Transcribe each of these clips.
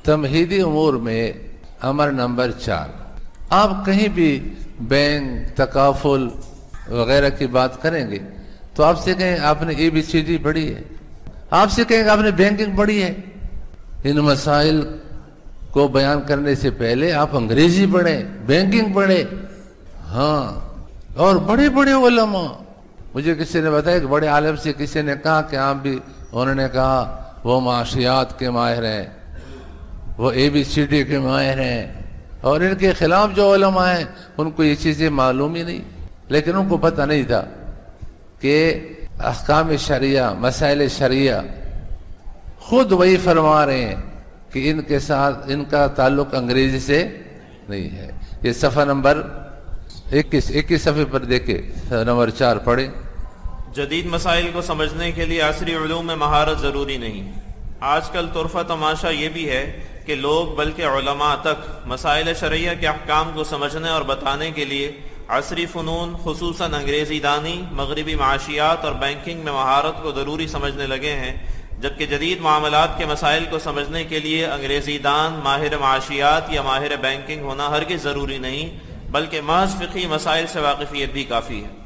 تمہیدی امور میں امر نمبر 4، آپ کہیں بھی بینک، تکافل وغیرہ کی بات کریں گے تو آپ سے کہیں آپ نے ABCD پڑھی ہے، آپ سے کہیں کہ آپ نے بینکنگ پڑھی ہے۔ ان مسائل کو بیان کرنے سے پہلے آپ انگریزی پڑھیں، بینکنگ پڑھیں۔ ہاں، اور بڑے بڑے علماء، مجھے کسی نے بتایا کہ بڑے عالم سے کسی نے کہا کہ آپ بھی، انہوں نے کہا وہ معاشیات کے ماہر ہیں، وہ ABCD کے ماہر ہیں، اور ان کے خلاف جو علماء ہیں ان کو یہ چیزیں معلوم ہی نہیں، لیکن ان کو پتہ نہیں تھا کہ احکام شریعہ، مسائل شریعہ خود وہی فرما رہے ہیں کہ ان کے ساتھ ان کا تعلق انگریزی سے نہیں ہے۔ یہ صفحہ نمبر 21 صفحے پر دیکھیں، نمبر 4 پڑھیں۔ جدید مسائل کو سمجھنے کے لیے عصری علوم میں مہارت ضروری نہیں۔ آج کل طرفہ تماشا یہ بھی ہے کہ لوگ بلکہ علماء تک مسائل شرعیہ کے احکام کو سمجھنے اور بتانے کے لیے عصری فنون، خصوصاً انگریزی دانی، مغربی معاشیات اور بینکنگ میں مہارت کو ضروری سمجھنے لگے ہیں، جبکہ جدید معاملات کے مسائل کو سمجھنے کے لیے انگریزی دان، ماہر معاشیات یا ماہر بینکنگ ہونا ہرگز ضروری نہیں، بلکہ محض فقہی مسائل سے واقفیت بھی کافی ہے۔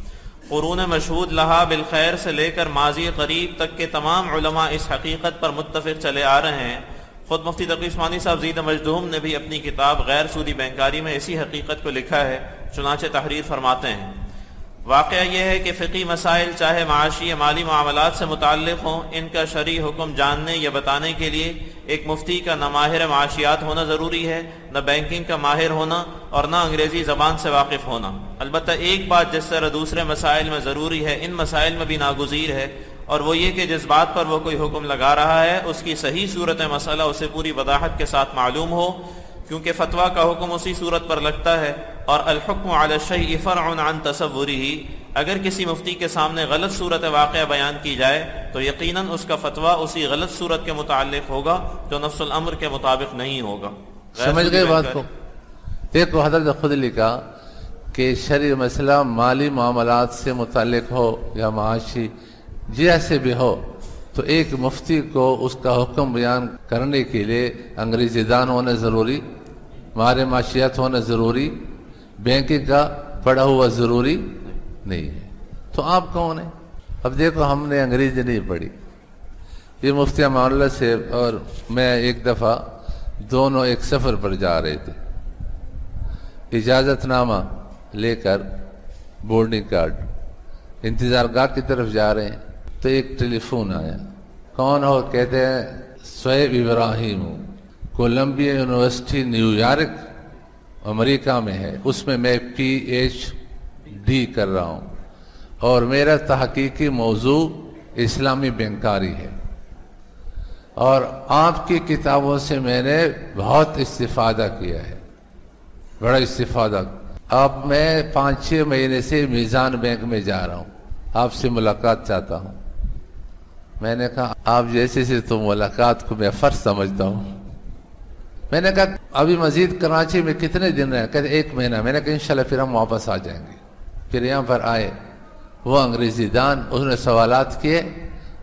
قرون مشہود لہا بالخیر سے لے کر ماضی قریب تک کے تمام علماء اس حقیقت پر متفق چلے آ رہے ہیں۔ خود مفتی تقی عثمانی صاحب زید مجدوم نے بھی اپنی کتاب غیر سودی بینکاری میں اسی حقیقت کو لکھا ہے، چنانچہ تحریر فرماتے ہیں، واقعہ یہ ہے کہ فقہی مسائل چاہے معاشی یا مالی معاملات سے متعلق ہوں، ان کا شرعی حکم جاننے یا بتانے کے لیے ایک مفتی کا نہ ماہر معاشیات ہونا ضروری ہے، نہ بینکنگ کا ماہر ہونا، اور نہ انگریزی زبان سے واقف ہونا۔ البتہ ایک بات جس طرح دوسرے مسائل میں ضروری ہے، ان مسائل میں بھی ناگزیر ہے، اور وہ یہ کہ جس بات پر وہ کوئی حکم لگا رہا ہے اس کی صحیح صورت مسئلہ اسے پوری وضاحت کے ساتھ معلوم ہو، کیونکہ فتویٰ کا حکم اسی صورت پر لگتا ہے، اور الحکم علی الشیء فرع عن تصورہ۔ اگر کسی مفتی کے سامنے غلط صورت واقعہ بیان کی جائے تو یقیناً اس کا فتویٰ اسی غلط صورت کے متعلق ہوگا جو نفس الامر کے مطابق نہیں ہوگا۔ سمجھ گئے بات کو؟ دیکھو، حضرت خود لکھا کہ شرعی مسئلہ مالی معاملات سے متعلق ہو یا معاشی جیسے بھی ہو تو ایک مفتی کو اس کا حکم بیان کرنے کے لیے انگریزی دان ہونا ضروری، ماہر معاشیات ہونا ضروری، بینکنگ کا پڑھا ہوا ضروری نہیں ہے۔ تو آپ کون ہیں؟ اب دیکھو، ہم نے انگریزی نہیں پڑھی، یہ مفتی امان اللہ سے اور میں ایک دفعہ دونوں ایک سفر پر جا رہے تھے، اجازت نامہ لے کر بورڈنگ کارڈ، انتظار گاہ کی طرف جا رہے ہیں تو ایک ٹیلی فون آیا۔ کون ہو؟ کہتے ہیں سعیب ابراہیم ہوں، کولمبیا یونیورسٹی نیو یارک امریکہ میں ہے، اس میں میں PhD کر رہا ہوں، اور میرا تحقیقی موضوع اسلامی بینکاری ہے، اور آپ کی کتابوں سے میں نے بہت استفادہ کیا ہے، بڑا استفادہ۔ اب میں 5-6 مہینے سے میزان بینک میں جا رہا ہوں، آپ سے ملاقات چاہتا ہوں۔ میں نے کہا آپ جیسے سے تو ملاقات کو میں فرض سمجھتا ہوں۔ میں نے کہا ابھی مزید کراچی میں کتنے دن رہے؟ کہتے 1 مہینہ۔ میں نے کہا انشاءاللہ پھر ہم واپس آ جائیں گے۔ پھر یہاں پر آئے، وہ انگریزی دان، اس نے سوالات کیے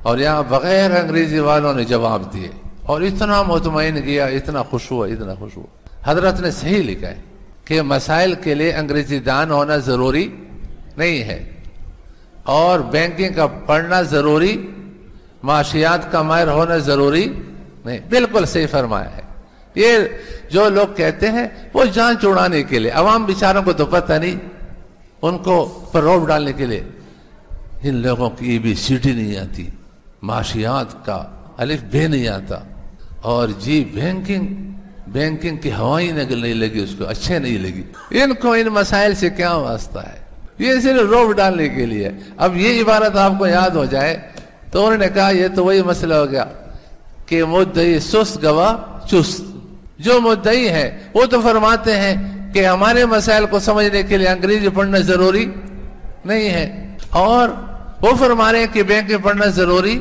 اور یہاں بغیر انگریزی والوں نے جواب دیے، اور اتنا مطمئن کیا، اتنا خوش ہوا، اتنا خوش ہوا۔ حضرت نے صحیح لکھا ہے کہ مسائل کے لیے انگریزی دان ہونا ضروری نہیں ہے، اور بینکنگ کا پڑھنا ضروری، معاشیات کا ماہر ہونا ضروری نہیں۔ بالکل صحیح فرمایا ہے۔ یہ جو لوگ کہتے ہیں وہ جان چھڑانے کے لیے، عوام بیچاروں کو تو پتہ نہیں، ان کو پر روب ڈالنے کے لیے۔ ان لوگوں کی ABCD نہیں آتی، معاشیات کا الف ب نہیں آتا، اور جی بینکنگ کی ہوائیں نہیں لگی، اس کو اچھے نہیں لگی۔ ان کو ان مسائل سے کیا واسطہ ہے؟ یہ صرف روب ڈالنے کے لیے۔ اب یہ عبارت آپ کو یاد ہو جائے تو انہوں نے کہا یہ تو وہی مسئلہ ہو گیا کہ مدعی سست گواہ چست۔ جو مدعی ہے وہ تو فرماتے ہیں کہ ہمارے مسائل کو سمجھنے کے لیے انگریزی پڑھنا ضروری نہیں ہے، اور وہ فرما رہے ہیں کہ بینک پڑھنا ضروری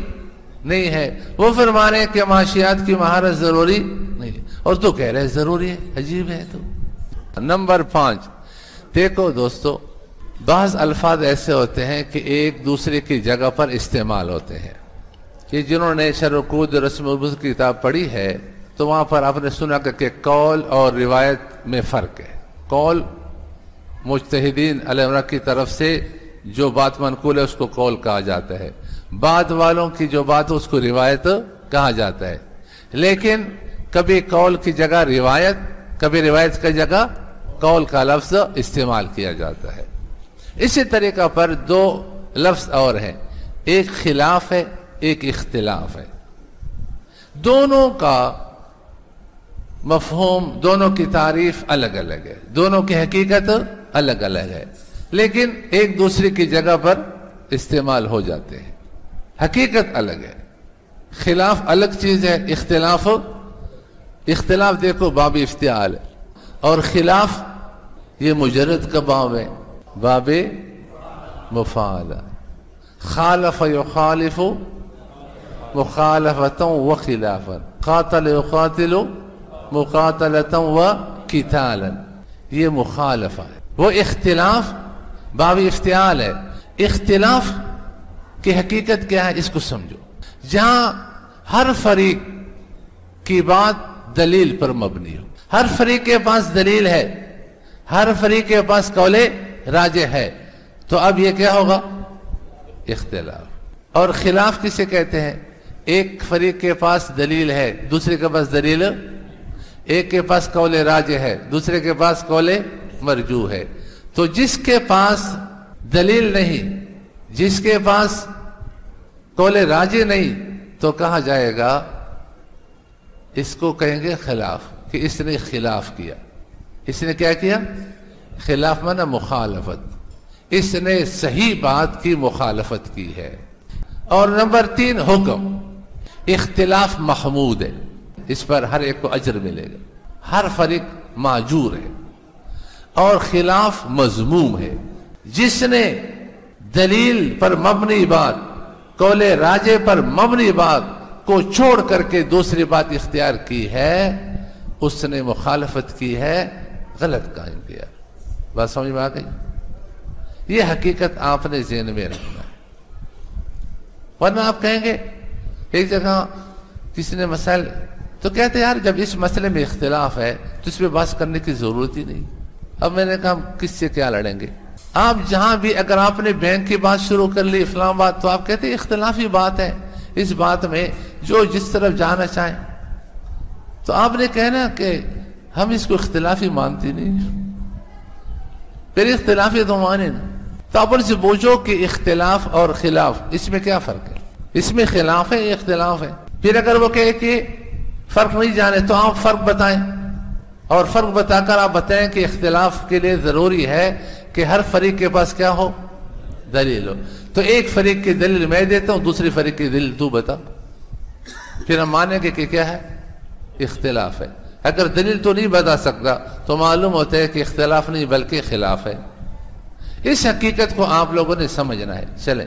نہیں ہے، وہ فرما رہے ہیں کہ معاشیات کی مہارت ضروری نہیں ہے، اور تو کہہ رہے ضروری ہے۔ عجیب ہے۔ تو نمبر 5، دیکھو دوستو، بعض الفاظ ایسے ہوتے ہیں کہ ایک دوسرے کی جگہ پر استعمال ہوتے ہیں، کہ جنہوں نے شرح القرود رسم البصر کی کتاب پڑھی ہے تو وہاں پر آپ نے سنا کہ قول اور روایت میں فرق ہے. قول مجتہدین علیہ کی طرف سے جو بات منقول ہے اس کو قول کہا جاتا ہے، بعد والوں کی جو بات اس کو روایت کہا جاتا ہے. لیکن کبھی قول کی جگہ روایت، کبھی روایت کی جگہ قول کا لفظ استعمال کیا جاتا ہے. اسی طریقہ پر دو لفظ اور ہیں، ایک خلاف ہے، ایک اختلاف ہے. دونوں کا مفہوم، دونوں کی تعریف الگ الگ ہے، دونوں کی حقیقت الگ الگ ہے، لیکن ایک دوسرے کی جگہ پر استعمال ہو جاتے ہیں. حقیقت الگ ہے، خلاف الگ چیز ہے، اختلاف دیکھو باب افتعال ہے، اور خلاف یہ مجرد کا باب ہے، باب مفاعلہ. خالف یخالف مخالفتا و خلافا، قاتل یقاتل مقاتلتا و قتالا، یہ مخالفہ ہے. وہ اختلاف باب افتعال ہے. اختلاف کی حقیقت کیا ہے اس کو سمجھو. جہاں ہر فریق کی بات دلیل پر مبنی ہو، ہر فریق کے پاس دلیل ہے، ہر فریق کے پاس قول راجح ہے، تو اب یہ کیا ہوگا؟ اختلاف. اور خلاف کسے کہتے ہیں؟ ایک فریق کے پاس دلیل ہے، دوسرے کے پاس دلیل، ایک کے پاس قول راجح ہے، دوسرے کے پاس قول مرجوح ہے. تو جس کے پاس دلیل نہیں، جس کے پاس قول راجح نہیں، تو کہا جائے گا، اس کو کہیں گے خلاف، کہ اس نے خلاف کیا. اس نے کیا کیا؟ خلاف مانا مخالفت، اس نے صحیح بات کی مخالفت کی ہے. اور نمبر 3 حکم. اختلاف محمود ہے، اس پر ہر ایک کو اجر ملے گا، ہر فریق معجور ہے. اور خلاف مذموم ہے، جس نے دلیل پر مبنی بات، قول راجح پر مبنی بات کو چھوڑ کر کے دوسری بات اختیار کی ہے، اس نے مخالفت کی ہے، غلط قائم کیا. بات سمجھ میں آ گئی؟ یہ حقیقت آپ نے ذہن میں رکھنا ہے. ورنہ آپ کہیں گے ایک جگہ کسی نے مسائل تو کہتے یار جب اس مسئلے میں اختلاف ہے تو اس پہ بحث کرنے کی ضرورت ہی نہیں. اب میں نے کہا کس سے کیا لڑیں گے؟ آپ جہاں بھی اگر آپ نے بینک کی بات شروع کر لی فلاں بات، تو آپ کہتے ہیں اختلافی بات ہے، اس بات میں جو جس طرف جانا چاہیں. تو آپ نے کہنا کہ ہم اس کو اختلافی مانتی نہیں، پھر اختلافی تو مانے نا. تو آپ ان سے پوچھو کہ اختلاف اور خلاف اس میں کیا فرق ہے؟ اس میں خلاف ہے، اختلاف ہے. پھر اگر وہ کہے کہ فرق نہیں جانے تو آپ فرق بتائیں، اور فرق بتا کر آپ بتائیں کہ اختلاف کے لیے ضروری ہے کہ ہر فریق کے پاس کیا ہو؟ دلیل ہو. تو ایک فریق کی دلیل میں دیتا ہوں، دوسری فریق کی دلیل تو بتا، پھر ہم مانیں گے کہ کیا ہے؟ اختلاف ہے. اگر دلیل تو نہیں بتا سکتا تو معلوم ہوتا ہے کہ اختلاف نہیں بلکہ خلاف ہے. اس حقیقت کو آپ لوگوں نے سمجھنا ہے. چلیں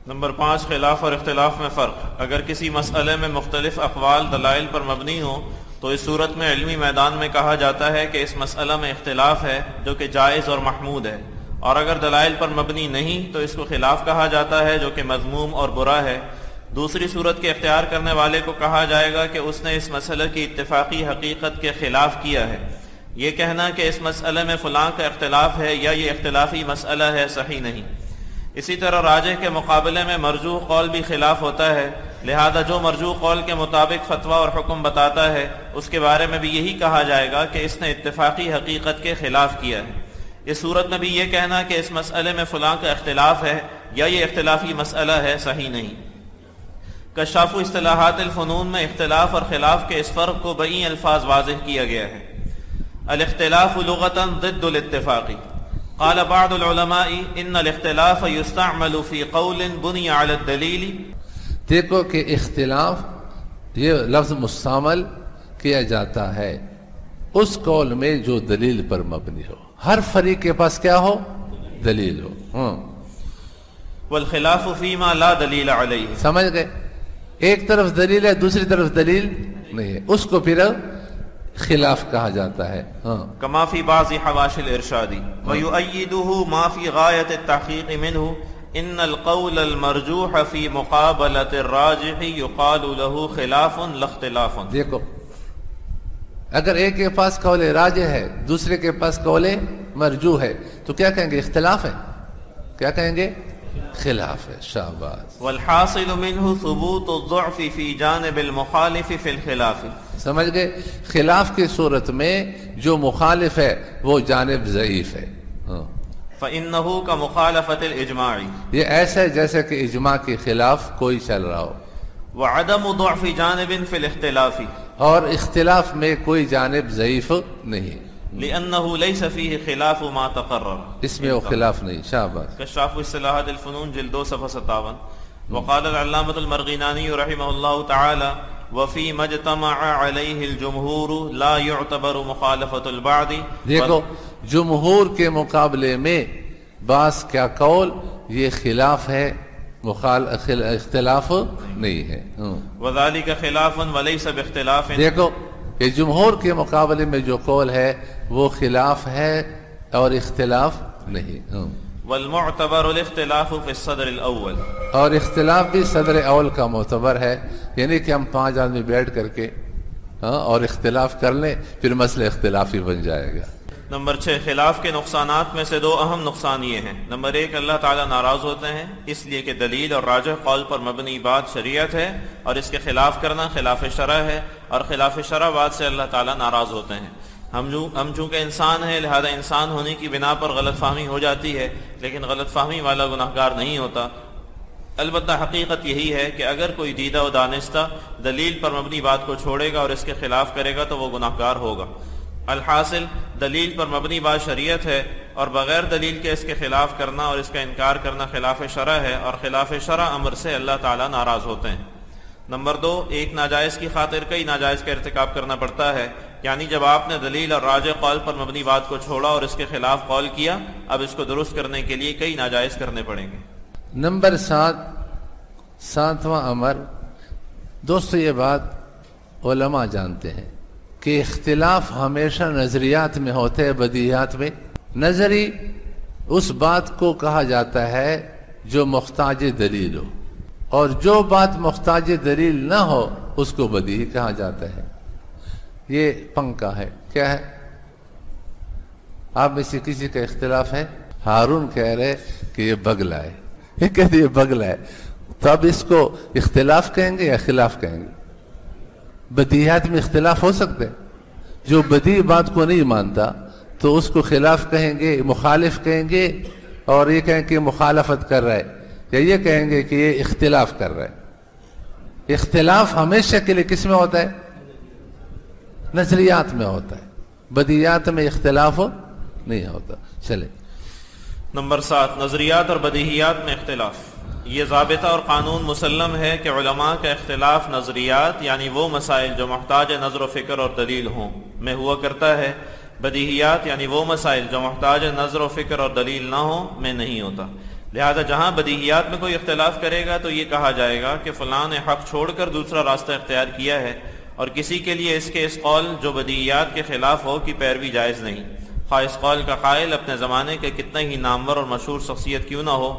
نمبر 5 خلاف اور اختلاف میں فرق. اگر کسی مسئلے میں مختلف اقوال دلائل پر مبنی ہوں تو اس صورت میں علمی میدان میں کہا جاتا ہے کہ اس مسئلہ میں اختلاف ہے جو کہ جائز اور محمود ہے. اور اگر دلائل پر مبنی نہیں تو اس کو خلاف کہا جاتا ہے جو کہ مذموم اور برا ہے. دوسری صورت کے اختیار کرنے والے کو کہا جائے گا کہ اس نے اس مسئلے کی اتفاقی حقیقت کے خلاف کیا ہے. یہ کہنا کہ اس مسئلے میں فلاں کا اختلاف ہے یا یہ اختلافی مسئلہ ہے صحیح نہیں. اسی طرح راجح کے مقابلے میں مرجوح قول بھی خلاف ہوتا ہے، لہذا جو مرجوح قول کے مطابق فتویٰ اور حکم بتاتا ہے اس کے بارے میں بھی یہی کہا جائے گا کہ اس نے اتفاقی حقیقت کے خلاف کیا ہے. اس صورت میں بھی یہ کہنا کہ اس مسئلے میں فلاں کا اختلاف ہے یا یہ اختلافی مسئلہ ہے صحیح نہیں. کشاف اصطلاحات الفنون میں اختلاف اور خلاف کے اس فرق کو بئی الفاظ واضح کیا گیا ہے. الاختلاف لغتاً ضد الاتفاق. قال بعض العلماء ان الاختلاف يستعمل في قول بني على الدلیل. دیکھو کہ اختلاف یہ لفظ مستعمل کیا جاتا ہے اس قول میں جو دلیل پر مبنی ہو، ہر فریق کے پاس کیا ہو؟ دلیل ہو. والخلاف فيما لا دلیل علیہ. سمجھ گئے؟ ایک طرف دلیل ہے دوسری طرف دلیل نہیں ہے، اس کو پھر خلاف کہا جاتا ہے. کما فی بعض حواشی الارشاد ویؤیدہ ما فی غایت التحقیق منہ ان القول المرجوح فی مقابلۃ الراجح یقال له خلاف لا اختلاف. دیکھو اگر ایک کے پاس قول راجح ہے دوسرے کے پاس قول مرجوح ہے تو کیا کہیں گے؟ اختلاف ہے. کیا کہیں گے؟ خلاف ہے. شاباش. والحاصل منه ثبوت الضعف في جانب المخالف في الخلاف. سمجھ گئے؟ خلاف کی صورت میں جو مخالف ہے وہ جانب ضعیف ہے. فإنه كمخالفة الإجماع. یہ ایسا ہے جیسے کہ اجماع کے خلاف کوئی چل رہا ہو. وعدم ضعف جانب في الاختلاف. اور اختلاف میں کوئی جانب ضعیف نہیں. لأنه ليس فيه خلاف ما تقرر. اس میں وہ خلاف نہیں. شاباش. کشاف اصطلاحات الفنون جلد 2 صفحہ 57. وقال العلامة المرغناني رحمه الله تعالى وفي ما اجتمع عليه الجمهور لا يعتبر مخالفة البعض. دیکھو جمہور کے مقابلے میں بعض کیا قول یہ خلاف ہے، اختلاف نہیں ہے. وذلك خلاف وليس باختلاف. دیکھو کہ جمہور کے مقابلے میں جو قول ہے وہ خلاف ہے اور اختلاف نہیں. والمعتبر الاختلاف في الصدر الاول. اور اختلاف بھی صدر اول کا معتبر ہے، یعنی کہ ہم 5 آدمی بیٹھ کر کے اور اختلاف کر لیں پھر مسئلہ اختلافی بن جائے گا. نمبر 6، خلاف کے نقصانات میں سے 2 اہم نقصان یہ ہیں. نمبر 1، اللہ تعالیٰ ناراض ہوتے ہیں، اس لیے کہ دلیل اور راجح قول پر مبنی بات شریعت ہے اور اس کے خلاف کرنا خلاف شرع ہے، اور خلاف شرع بات سے اللہ تعالیٰ ناراض ہوتے ہیں. ہم چونکہ انسان ہیں لہذا انسان ہونے کی بنا پر غلط فہمی ہو جاتی ہے، لیکن غلط فہمی والا گناہگار نہیں ہوتا. البتہ حقیقت یہی ہے کہ اگر کوئی دیدہ و دانستہ دلیل پر مبنی بات کو چھوڑے گا اور اس کے خلاف کرے گا تو وہ گناہگار ہوگا. الحاصل دلیل پر مبنی بات شریعت ہے اور بغیر دلیل کے اس کے خلاف کرنا اور اس کا انکار کرنا خلاف شرع ہے، اور خلاف شرع امر سے اللہ تعالیٰ ناراض ہوتے ہیں. نمبر 2، ایک ناجائز کی خاطر کئی ناجائز کا ارتکاب کرنا پڑتا ہے. یعنی جب آپ نے دلیل اور راجح قول پر مبنی بات کو چھوڑا اور اس کے خلاف قول کیا، اب اس کو درست کرنے کے لیے کئی ناجائز کرنے پڑیں گے. نمبر 7واں امر. دوستو یہ بات علماء جانتے ہیں کہ اختلاف ہمیشہ نظریات میں ہوتے ہیں، بدیہیات میں. نظری اس بات کو کہا جاتا ہے جو محتاج دلیل ہو، اور جو بات محتاج دلیل نہ ہو اس کو بدیہی کہا جاتا ہے. یہ پنکا ہے. کیا ہے؟ آپ میں سے کسی کا اختلاف ہے، ہارون کہہ رہے کہ یہ بگلا ہے، یہ کہتے یہ بگلا ہے، تو اب اس کو اختلاف کہیں گے یا خلاف کہیں گے؟ بدیہات میں اختلاف ہو سکتے. جو بدیہی بات کو نہیں مانتا تو اس کو خلاف کہیں گے، مخالف کہیں گے، اور یہ کہیں کہ مخالفت کر رہا ہے، یا یہ کہیں گے کہ یہ اختلاف کر رہا ہے. اختلاف ہمیشہ کے لیے کس میں ہوتا ہے؟ نظریات میں ہوتا ہے. بدیہات میں اختلاف نہیں ہوتا. چلے نمبر 7، نظریات اور بدیہیات میں اختلاف. یہ ضابطہ اور قانون مسلم ہے کہ علماء کا اختلاف نظریات یعنی وہ مسائل جو محتاج نظر و فکر اور دلیل ہوں میں ہوا کرتا ہے، بدیہیات یعنی وہ مسائل جو محتاج نظر و فکر اور دلیل نہ ہوں میں نہیں ہوتا. لہذا جہاں بدیہیات میں کوئی اختلاف کرے گا تو یہ کہا جائے گا کہ فلاں نے حق چھوڑ کر دوسرا راستہ اختیار کیا ہے، اور کسی کے لیے اس قول جو بدیہیات کے خلاف ہو کی پیروی جائز نہیں، خواہ اس قول کا قائل اپنے زمانے کے کتنا ہی نامور اور مشہور شخصیت کیوں نہ ہو.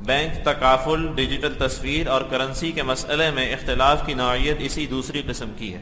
بینک، تکافل، ڈیجیٹل تصویر اور کرنسی کے مسئلے میں اختلاف کی نوعیت اسی دوسری قسم کی ہے.